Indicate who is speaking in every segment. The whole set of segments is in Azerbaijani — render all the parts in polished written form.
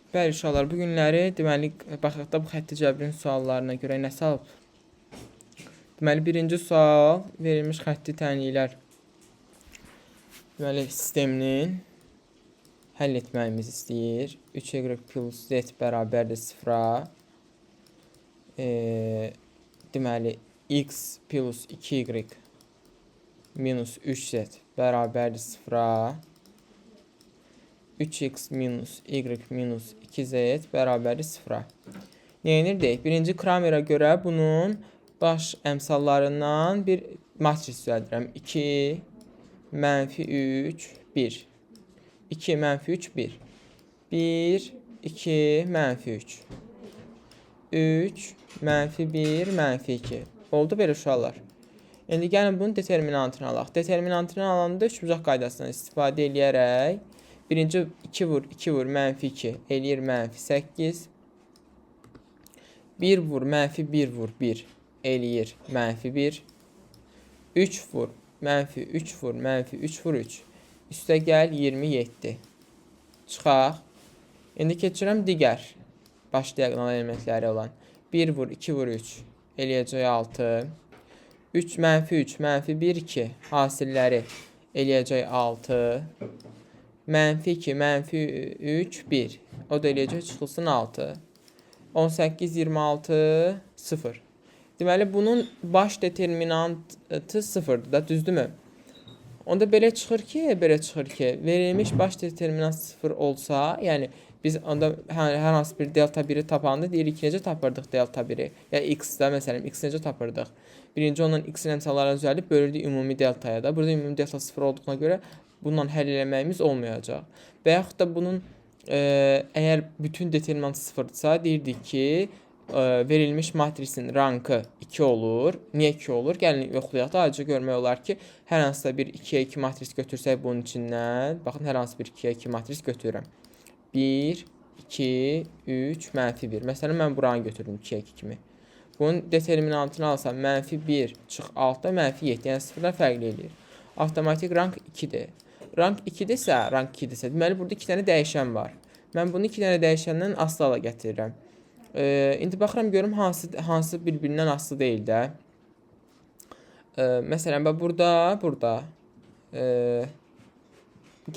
Speaker 1: Bəli uşaqlar, bu günləri deməli baxaq da bu xətti cəbrin suallarına görə nə salıb? Deməli birinci sual verilmiş xətti tənliklər deməli sisteminin həll etməyimizi istəyir. 3y plus z bərabərdir 0-a. Deməli x plus 2y minus 3z bərabərdir 0-a. 3x minus y minus 2z bərabərdir 0-a. Neyinirdik? Birinci Kramer'a görə bunun baş əmsallarından bir matris düzəldirəm. 2, mənfi 3, 1. 2, mənfi 3, 1. 1, 2, mənfi 3. 3, mənfi 1, mənfi 2. Oldu belə uşaqlar. İndi gəlin bunun determinantını alaq. Determinantını alanda üçbucaq qaydasından istifadə edərək birinci 2 vur 2 vur mənfi 2 eləyir mənfi 8. 1 vur mənfi 1 vur 1 eləyir mənfi 1. 3 vur mənfi 3 vur mənfi 3 vur 3. Üstə gəl 27. Çıxaq. İndi keçirəm digər baş diaqonal elementləri olan. 1 vur 2 vur 3 eləyəcək 6. 3 mənfi 3 mənfi 1 2 hasilləri eləyəcək 6. Mənfi 2, mənfi 3, 1. O da eləyəcək çıxılsın 6. 18, 26, 0. Deməli, bunun baş determinantı 0-dır da, düzdürmü? Onda belə çıxır ki, verilmiş baş determinant 0 olsa, yəni biz onda hər hansı bir delta 1-i tapanda deyirik ki, necə tapırdıq delta 1-i? Ya x-də, məsələn, x necə tapırdıq? Birinci ondan x-in əmsallarına düzəlib bölürdük ümumi deltaya da. Burada ümumi delta 0 olduğuna görə bununla həll eləməyimiz olmayacaq. Və yaxud da bunun əgər bütün determinant 0-dırsa, deyirdik ki, verilmiş matrisin rankı 2 olur. Niyə 2 olur? Gəlin yoxlayaq da, ayrıca görmək olar ki, hər hansısa bir 2-yə 2 matris götürsək bunun içindən, baxın, hər hansı bir 2-yə 2 matris götürürəm. 1, 2, 3, mənfi 1. Məsələn, mən buranı götürdüm 2-yə 2 kimi. Bunun determinantını alsam, mənfi 1 çıx 6, mənfi 7, yəni 0-dan fərqli eləyir. Avtomatik rank 2-dir. Rank 2-dirsə, deməli burada 2 dənə dəyişən var. Mən bunu 2 dənə dəyişəndən asılı hala gətirirəm. İndi baxıram görüm hansı bir-birindən asılı deyil də. Məsələn, burada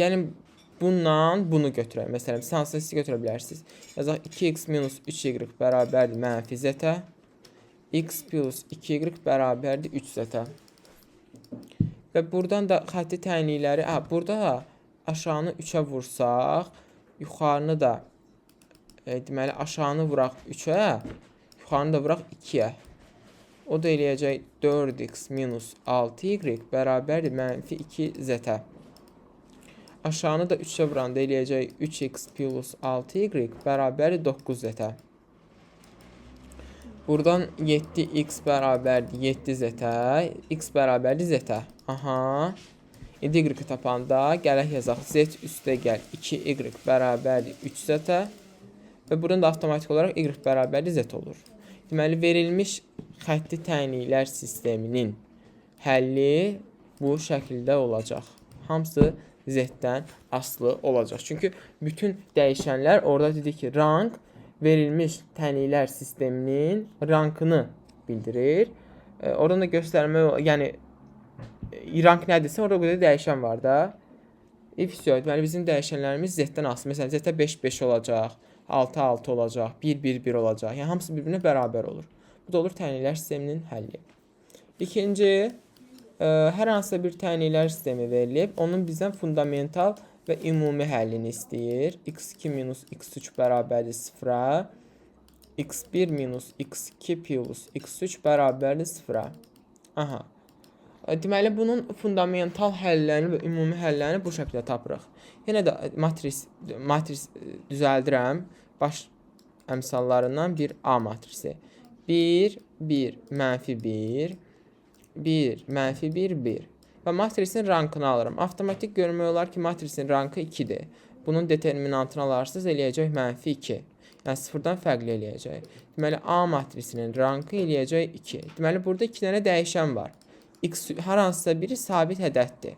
Speaker 1: gəlin bundan bunu götürək. Məsələn, siz hansını siz götürə bilərsiniz. Yazaq 2x minus 3y bərabərdir mənfi z-ə. X plus 2y bərabərdir 3z-ə. Və buradan da xətti tənlikləri, burada aşağını 3-ə vursaq, yuxarını da, deməli, aşağını vuraq 3-ə, yuxarını da vuraq 2-ə. O da eləyəcək 4x minus 6y bərabərdir mənfi 2z-ə. Aşağını da 3-ə vuranda eləyəcək 3x plus 6y bərabərdir 9z-ə. Buradan 7x bərabərdir 7z-ə, x bərabərdir z-ə. Aha. İndi y tapanda gələk yazaq z üstə gəl 2y bərabərdir 3z-ə və buradan da avtomatik olaraq y bərabərdir z olur. Deməli, verilmiş xətti tənliklər sisteminin həlli bu şəkildə olacaq. Hamısı z-dən asılı olacaq. Çünki bütün dəyişənlər orada dedik ki, rank verilmiş tənliklər sisteminin rankını bildirir. Oradan da göstərmək, yəni rank nədirsə, orada o qədər dəyişən var da. Deməli, bizim dəyişənlərimiz z-dən asılı. Məsələn, z-də 5-5 olacaq, 6-6 olacaq, 1-1-1 olacaq. Yəni, hamısı bir-birinə bərabər olur. Bu da olur tənliklər sisteminin həlli. İkinci, hər hansısa bir tənliklər sistemi verilib, onun bizdən fundamental və ümumi həllini istəyir. x2 minus x3 bərabərdir 0-a. x1 minus x2 plus x3 bərabərdir 0-a. Aha. Deməli, bunun fundamental həllərini və ümumi həllərini bu şəkildə tapırıq. Yenə də matris düzəldirəm. Baş əmsallarından bir A matrisi. 1, 1, mənfi 1, 1, mənfi 1, 1. Və matrisin rankını alıram. Avtomatik görmək olar ki, matrisin rankı 2-dir. Bunun determinantını alarsınız, eləyəcək mənfi 2. Yəni, 0-dan fərqli eləyəcək. Deməli, A matrisinin rankı eləyəcək 2. Deməli, burada 2 dənə dəyişən var. X hər hansısa biri sabit ədəddir.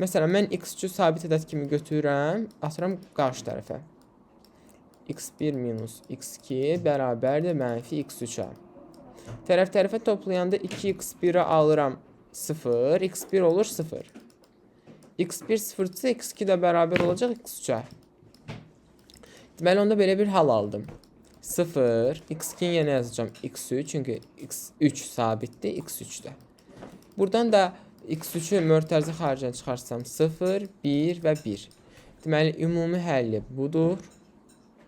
Speaker 1: Məsələn, mən x3-ü sabit ədəd kimi götürürəm, atıram qarşı tərəfə. x1 minus x2 bərabərdir mənfi x3-ə. Tərəf-tərəfə toplayanda 2x1'i alıram 0, x1 olur 0. x1 0-dırsa x2 də bərabər olacaq x3'ə. Deməli, onda belə bir hal aldım. 0, x2'ni yenə yazacağım x3, çünki x3 sabitdir, x3'də. Buradan da x3'ü mötərizə xaricdən çıxarsam 0, 1 və 1. Deməli, ümumi həlli budur.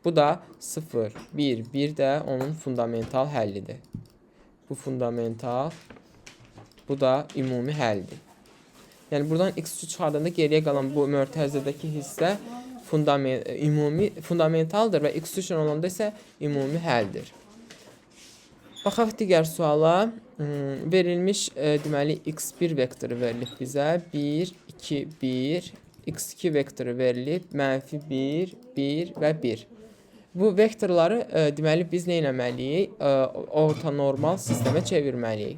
Speaker 1: Bu da 0, 1, 1 də onun fundamental həllidir. Bu fundamental, bu da ümumi həldir. Yəni, buradan x3'ü çıxardığında geriyə qalan bu mötərizədəki hissə fundamentaldır və x3 olanda isə ümumi həldir. Baxaq digər suala. Verilmiş, deməli, x1 vektoru verilib bizə. 1, 2, 1. x2 vektoru verilib. Mənfi 1, 1 və 1. Bu vektorları, deməli, biz nə etməliyik? Ortanormal sistemə çevirməliyik.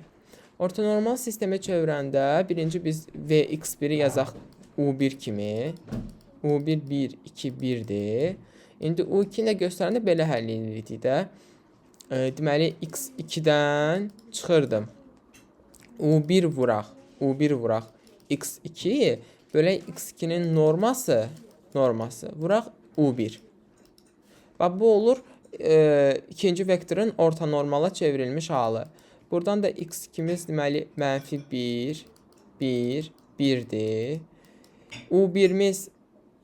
Speaker 1: Ortanormal sistemə çevirəndə birinci biz vx1'i yazaq u1 kimi. u1, 1, 2, 1'dir. İndi u2'ni də göstərəndə belə həll edirik də. Deməli, x2'dən çıxırdım. u1 vuraq. u1 vuraq. x2 bölək x2'nin norması vuraq u1. Bax, bu olur ikinci vektorun ortanormala çevrilmiş halı. Buradan da x2'miz deməli mənfi 1, 1, 1'dir. u1'miz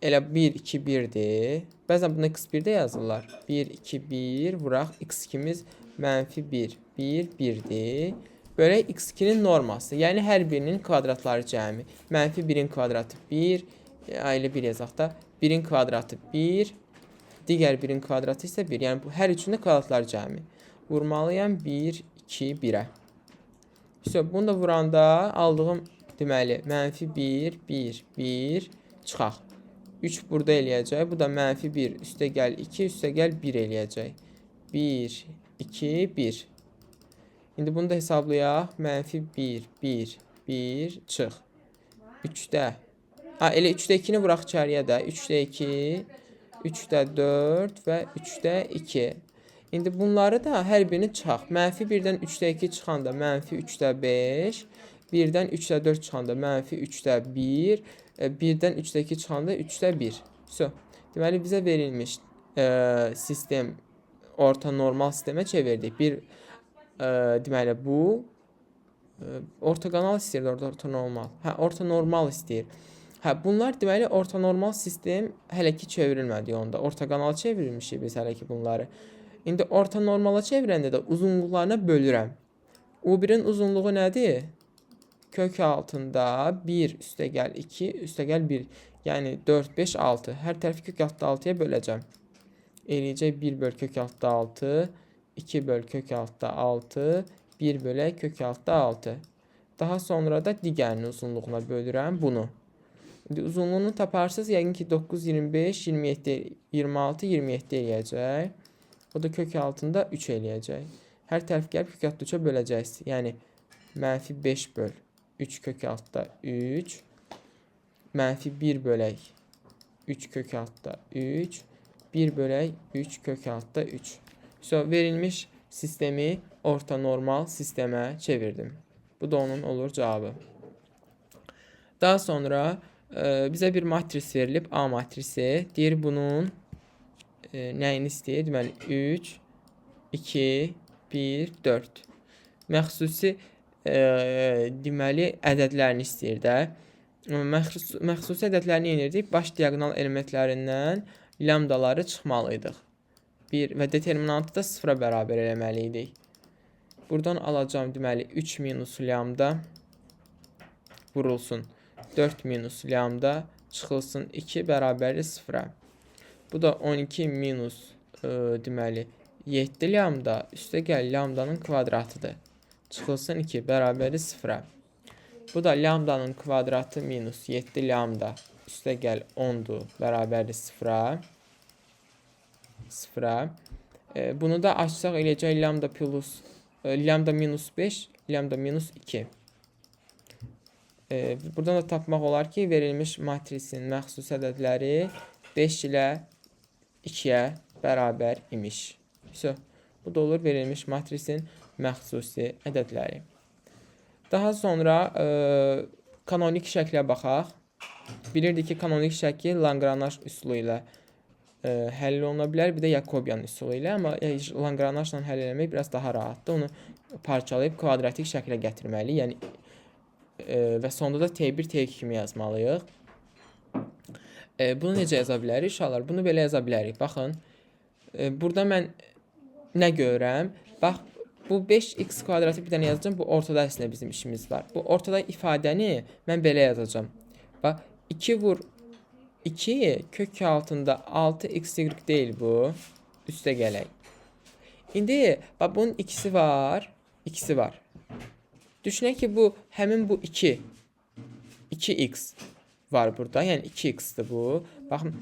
Speaker 1: elə 1, 2, 1'dir. Bəzən bunu x1'də yazırlar. 1, 2, 1 vuraq. x2'miz mənfi 1, 1, 1'dir. Bölək x2'nin norması. Yəni, hər birinin kvadratları cəmi. Mənfi 1'in kvadratı 1. Elə 1 yazaq da. 1'in kvadratı 1. Digər 1'in kvadratı isə 1. Yəni, bu hər üçündə kvadratlar cəmi. Vurmalıyam 1, 2, 1'ə. Bunu da vuranda aldığım, deməli, mənfi 1, 1, 1 çıxaq. 3 burada eləyəcək. Bu da mənfi 1, üstə gəl 2, üstə gəl 1 eləyəcək. 1, 2, 1. İndi bunu da hesablayaq. Mənfi 1, 1, 1 çıx. 3'də. Elə 3'də 2'ni vuraq içəriyə də. 3'də 2, 3'də 4 və 3'də 2. İndi bunları da hər birini çıxaq. Mənfi 1'dən 3'də 2 çıxanda mənfi 3'də 5. 1'dən 3'də 4 çıxanda mənfi 3'də 1. 1'dən 3'də 2 çıxanda 3'də 1. Deməli, bizə verilmiş sistem ortanormal sistemə çevirdik. Deməli, bu ortogonal istəyir, ortanormal. Ortanormal istəyir. Bunlar deməli ortanormal sistem hələ ki çevrilmədi onda. Ortogonal çevirmişik biz hələ ki bunları. İndi ortanormala çevirəndə də uzunluqlarına bölürəm. U1'in uzunluğu nədir? Kök altında 1 üstə gəl 2 üstə gəl 1. Yəni 4, 5, 6. Hər tərəfi kök altında 6'ya böləcəm. Eləyəcək 1 böl kök altında 6. 2 böl kök altında 6. 1 bölək kök altında 6. Daha sonra da digərinin uzunluğuna bölürəm bunu. İndi uzunluğunu taparsınız. Yəqin ki 9, 25, 27, 26, 27 eləyəcək. O da kök altında 3 eləyəcək. Hər tərəf gəlib kök altında 3'ə böləcəksiniz. Yəni mənfi 5 böl 3 kök altında 3. Mənfi 1 bölək 3 kök altında 3. 1 bölək 3 kök altında 3. Verilmiş sistemi ortanormal sistemə çevirdim. Bu da onun olur cavabı. Daha sonra bizə bir matris verilib. A matrisi. Deyir bunun nəyini istəyir? Deməli 3, 2, 1, 4. Məxsusi deməli ədədlərini istəyir də. Məxsusi ədədlərini yenirdik. Baş diaqonal elementlərindən lambdaları çıxmalıydıq. Və determinantı da 0'a bərabər eləməliydik. Buradan alacağım deməli 3 minus lambda vurulsun 4 minus lambda çıxılsın 2 bərabərli 0'a. Bu da 12 minus deməli 7 lambda üstə gəl lambdanın kvadratıdır. Çıxılsın 2 bərabərli 0'a. Bu da lambdanın kvadratı minus 7 lambda üstə gəl 10'dur bərabərli 0'a. Bunu da açsaq eləyəcək lambda minus 5, lambda minus 2. Buradan da tapmaq olar ki, verilmiş matrisin məxsus ədədləri 5 ilə 2'yə bərabər imiş. Bu da olur verilmiş matrisin məxsusi ədədləri. Daha sonra kanonik şəklə baxaq. Bilirdik ki, kanonik şəkil Lagrange üsulu ilə həll oluna bilər, bir də Yakobian üsulu ilə, amma Lagrange ilə həll etmək biraz daha rahatdır. Onu parçalayıb kvadratik şəklə gətirməliyik. Yəni və sonda da T1, T2 kimi yazmalıyıq. Bunu necə yaza bilərik? Uşaqlar, bunu belə yaza bilərik. Baxın, burada mən nə görürəm? Bax, bu 5x kvadratı bir dənə yazacağım. Bu ortada əslində bizim işimiz var. Bu ortada ifadəni mən belə yazacağım. Bax, 2 vur 2 kök altında 6xy deyil bu. Üstə gələk. İndi bax, bunun ikisi var. İkisi var. Düşünək ki, bu həmin bu 2. 2x var burada. Yəni 2x'dir bu. Baxın,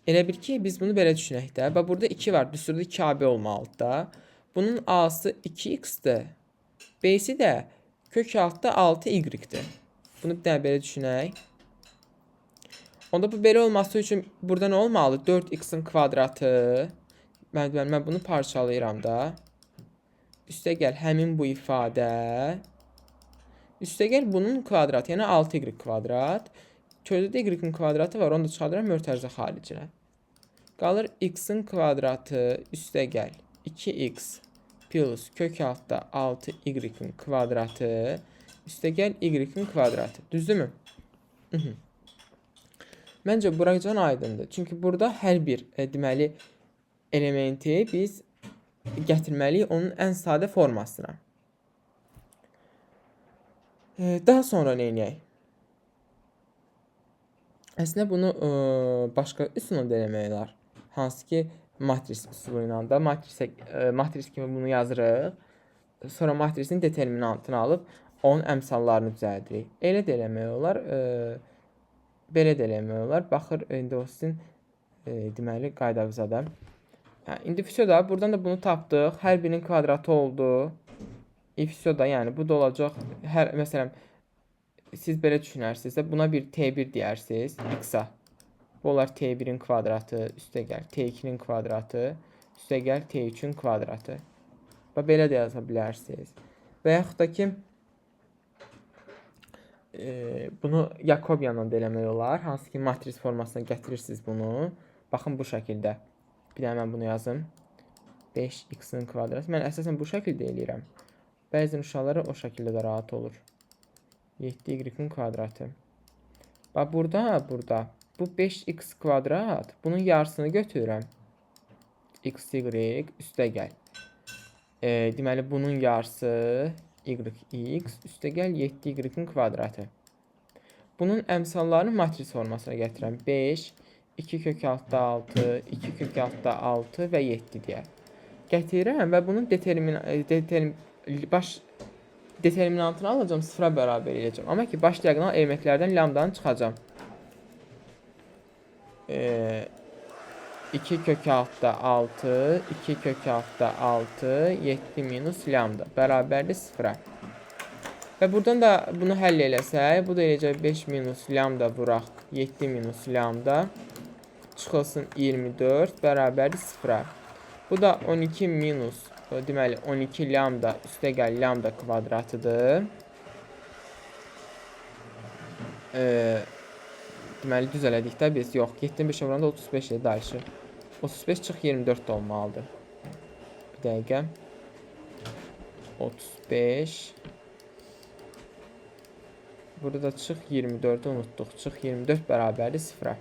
Speaker 1: elə bir ki, biz bunu belə düşünək də. Bax, burada 2 var. Düsturda 2AB olmalıdır da. Bunun a'sı 2x'dir. B'si də kök altda 6y-dir. Bunu bir dənə belə düşünək. Onda bu belə olması üçün burada nə olmalı? 4x'in kvadratı. Mən bunu parçalayıram da. Üstə gəl həmin bu ifadə. Üstə gəl bunun kvadratı, yəni 6y kvadrat. Çözüdə y-in kvadratı var, onu da çıxardıram mötərizə xaricinə. Qalır x-in kvadratı, üstə gəl 2x plus kök altda 6y-in kvadratı. Üstə gəl y-in kvadratı. Düzdürmü? Məncə buracan aydındır. Çünki burada hər bir deməli elementi biz gətirməliyik onun ən sadə formasına. Daha sonra nə edək? Əslində bunu başqa üsulla da eləmək olar. Hansı ki matris üsulu ilə də matris kimi bunu yazırıq. Sonra matrisin determinantını alıb onun əmsallarını düzəldirik. Elə də eləmək olar. Belə də eləmək olar. Baxır indi o sizin deməli qaydavıza da. İndi da buradan da bunu tapdıq. Hər birinin kvadratı oldu. Da yəni bu da olacaq. Məsələn siz belə düşünərsiniz də buna bir T1 deyərsiniz x-a. Bu olar T1-in kvadratı, üstə gəl T2-nin kvadratı, üstə gəl T3-ün kvadratı. Və belə də yaza bilərsiniz. Və yaxud da ki bunu Yakobianla da eləmək olar. Hansı ki matris formasına gətirirsiniz bunu. Baxın bu şəkildə. Bir də mən bunu yazım. 5x-in kvadratı. Mən əsasən bu şəkildə eləyirəm. Bəzən uşaqlara o şəkildə də rahat olur. 7y-in kvadratı. Bax burada bu 5x kvadrat. Bunun yarısını götürürəm. X, y, üstə gəl. Deməli bunun yarısı y(x) üstə gəl 7y-in kvadratı. Bunun əmsallarını matris formasına gətirəm. 5, 2 kök altda 6, 2 kök altda 6 və 7 deyək. Gətirirəm və bunun determinantını alacağım, sıfıra bərabər edəcəm. Amma ki, baş diagonal elementlərdən lambdanı çıxacağım. 2 kök altda 6, 2 kök altda 6, 7 minus lambda bərabərdir sıfıra. Və buradan da bunu həll eləsək, bu da eləcək 5 minus lambda vuraq 7 minus lambda çıxılsın 24 bərabərdir sıfıra. Bu da 12 minus, deməli 12 lambda üstə gəl lambda kvadratıdır. Deməli düz elədik də biz, yox 75 vuranda 35 ilə dəyişir. 35 çıx 24 olmalıdır. Bir dəqiqə. 35. Burada da çıx 24'ü unutduq. Çıx 24 bərabərdir sıfıra.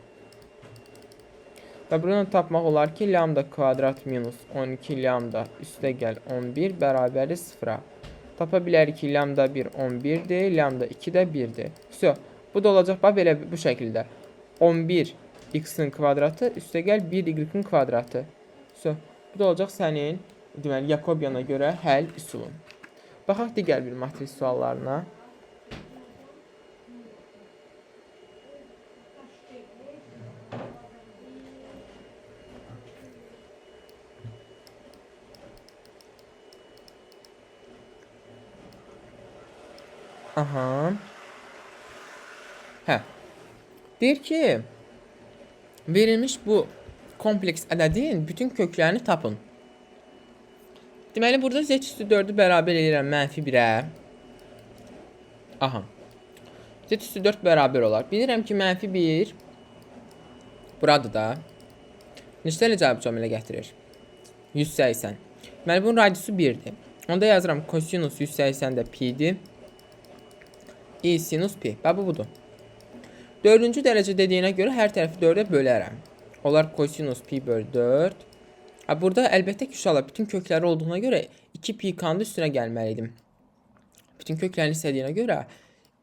Speaker 1: Və buradan tapmaq olar ki, lambda kvadrat minus 12 lambda üstə gəl 11 bərabərdir sıfıra. Tapa bilərik ki, lambda 1 11'dir, lambda 2 də 1'dir. Bu da olacaq belə bu şəkildə. 11 x-in kvadratı üstə gəl 1 y-in kvadratı. Bu da olacaq sənin deməli Yakobiana görə həll üsulun. Baxaq digər bir matris suallarına. Aha. Deyir ki, verilmiş bu kompleks ədədin bütün köklərini tapın. Deməli, burada z üstü 4-ü bərabər edirəm -1-ə. Aha. Z üstü 4 bərabər olar. Bilirəm ki, -1 buradır da. Neçə ilə cavab cəmilə gətirir? 180. Deməli, bunun radiusu 1-dir. Onda yazıram kosinus 180 də pi-dir. I sinus pi. Və bu budur. 4-cü dərəcə dediyinə görə hər tərəfi 4-ə bölərəm. Olar kosinus pi böl 4. Burada əlbəttə ki, uşaqlar bütün kökləri olduğuna görə 2 pi-kanın üstünə gəlməliydim. Bütün köklərini istədiyinə görə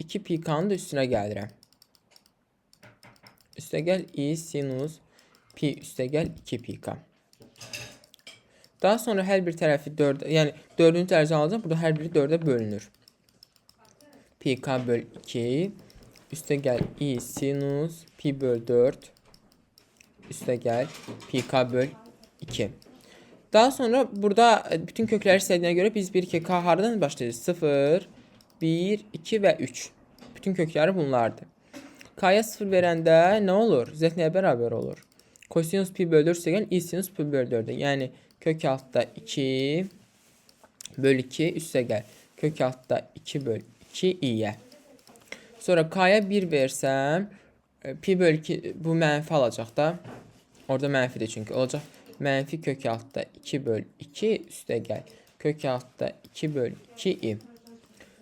Speaker 1: 2 pi-kanın da üstünə gəlirəm. Üstəgəl i sinus pi üstəgəl 2 pi-ka. Daha sonra hər bir tərəfi 4, yəni 4-cü dərəcə alacaq. Burada hər biri 4-ə bölünür. Pi-ka böl 2 üstəgəl i sinus pi böl 4 üstəgəl pi-ka böl 2. Daha sonra burada bütün kökləri istədiyinə görə biz 1-2k haradan başlayacağız? 0, 1, 2 və 3. Bütün kökləri bunlardır. K-ya 0 verəndə nə olur? Z nəyə bərabər olur? Kosinus pi böl 4 üstəgəl i sinus pi böl 4-də. Yəni kök altda 2 böl 2 üstəgəl kök altda 2 böl 2 i-yə. Sonra k-ya 1 versəm pi böl 2 bu mənfi alacaq da. Orada mənfidir çünki. Olacaq mənfi kök altda 2 böl 2 üstəgəl kök altda 2 böl 2 i.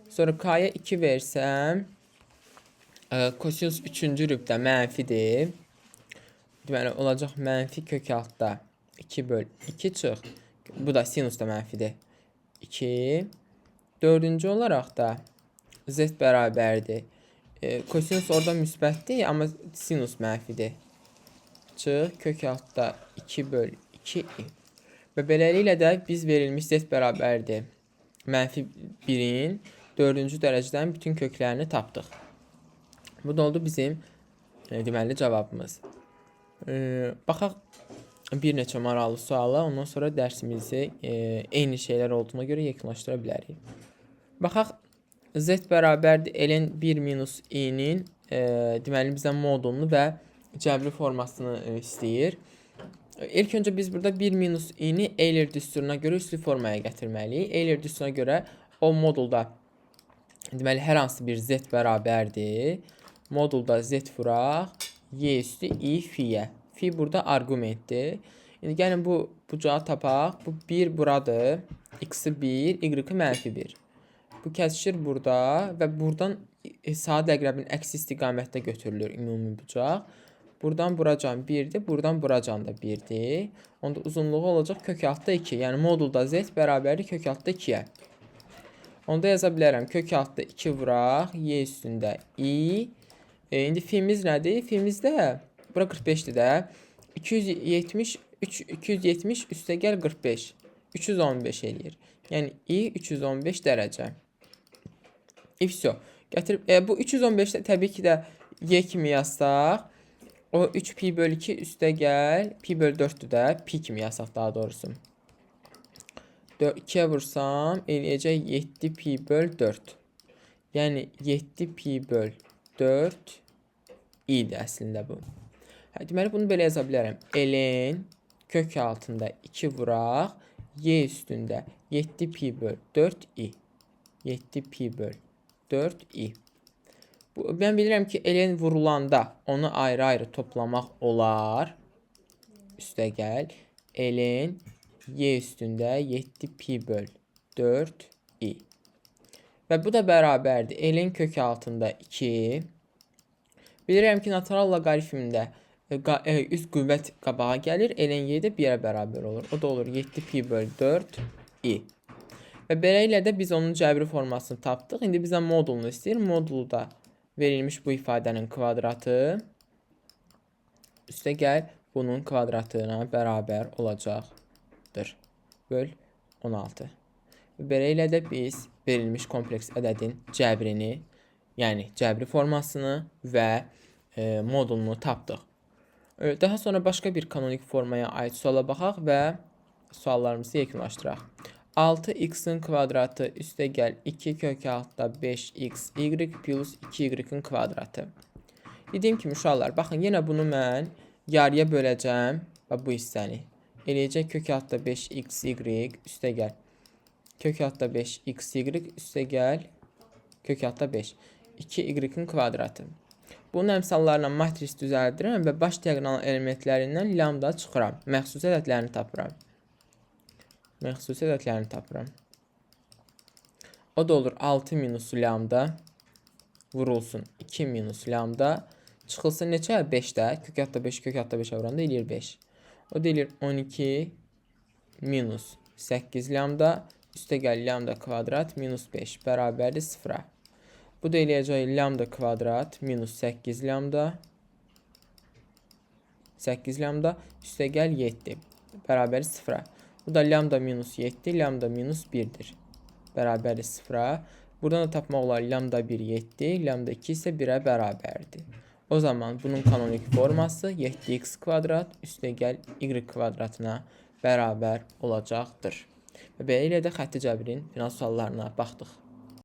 Speaker 1: Sonra k-ya 2 versəm kosinus 3-cü rübdə mənfidir. Deməli, olacaq mənfi kök altda 2 böl 2 çıx. Bu da sinus da mənfidir. 2. 4-cü olaraq da z bərabərdir. Kosinus orada müsbətdir, amma sinus mənfidir. Çıx, kök altda 2 böl 2 i. Və beləliklə də biz verilmiş z bərabərdir. -1-in 4-cü dərəcədən bütün köklərini tapdıq. Bu da oldu bizim deməli cavabımız. Baxaq bir neçə maraqlı suala, ondan sonra dərsimizi eyni şeylər olduğuna görə yekunlaşdıra bilərik. Baxaq, z bərabərdir ln 1 minus i-nin deməli bizdən modulunu və cəbri formasını istəyir. İlk öncə biz burada 1 minus i-ni Euler düsturuna görə üslü formaya gətirməliyik. Euler düsturuna görə o modulda deməli hər hansı bir z bərabərdir. Modulda z vuraq y üstü i fi-yə. Fi burada arqumentdir. İndi gəlin bu bucağı tapaq. Bu 1 buradır. X-i 1, y-i -1. Bu kəsişir burada və buradan saat əqrəbin əks istiqamətdə götürülür ümumi bucaq. Buradan buracan 1-dir, buradan buracan da 1-dir. Onda uzunluğu olacaq kök altda 2. Yəni modulda z bərabərdir kök altda 2-yə. Onda yaza bilərəm kök altda 2 vuraq y üstündə i. İndi fi'miz nədir? Fi'miz də bura 45-dir də. 270 üstəgəl 45. 315 eləyir. Yəni i 315 dərəcə. İfso. Gətirib bu 315-də təbii ki də y kimi yazsaq, o 3 pi böl 2 üstəgəl pi böl 4-dür də, pi kimi yazsaq daha doğrusu. 2-yə vursam eləyəcək 7 pi böl 4. Yəni 7 pi böl 4 i-dir əslində bu. Deməli bunu belə yaza bilərəm. Ln kök altında 2 vuraq y üstündə 7 pi böl 4 i. 7 pi böl 4 i. Mən bilirəm ki, ln vurulanda onu ayrı-ayrı toplamaq olar. Üstəgəl ln y üstündə 7 pi böl 4 i. Və bu da bərabərdir. Ln kök altında 2. Bilirəm ki, natural loqaritmində üst qüvvət qabağa gəlir. Ln y də 1-ə bərabər olur. O da olur 7 pi böl 4 i. Və beləliklə də biz onun cəbri formasını tapdıq. İndi bizə modulunu istəyir. Modulu da verilmiş bu ifadənin kvadratı üstəgəl bunun kvadratına bərabər olacaqdır. Böl 16. Beləliklə də biz verilmiş kompleks ədədin cəbrini, yəni cəbri formasını və modulunu tapdıq. Daha sonra başqa bir kanonik formaya aid suala baxaq və suallarımızı yekunlaşdıraq. 6x-in kvadratı üstəgəl 2 kök altda 5xy plus 2y-in kvadratı. Dediyim kimi uşaqlar, baxın, yenə bunu mən yarıya böləcəm. və bu hissəni. Eləyəcək kök altda 5xy üstə gəl. Kök altda 5xy üstə gəl. Kök altda 5. 2y-in kvadratı. Bunun əmsallarla matris düzəldirəm və baş diaqonal elementlərindən lambda çıxıram. Məxsusi ədədlərini tapıram. Məxsusi ədədlərini tapıram. O da olur 6 minus lambda vurulsun 2 minus lambda çıxılsın neçə? 5-də. Kök altda 5, kök altda 5 vuranda eləyir 5. O da eləyir 12 minus 8 lambda üstə gəl lambda kvadrat minus 5 bərabərdir 0-a. Bu da eləyəcək lambda kvadrat minus 8 lambda 8 lambda üstə gəl 7 bərabər 0-a. Bu da lambda minus 7 lambda minus 1-dir. Bərabərdir 0-a. Buradan da tapmaq olar lambda 1 7 lambda 2 isə 1-ə bərabərdir. O zaman bunun kanonik forması 7x kvadrat üstə gəl y kvadratına bərabər olacaqdır. Və belə də xətti cəbrin final suallarına baxdıq.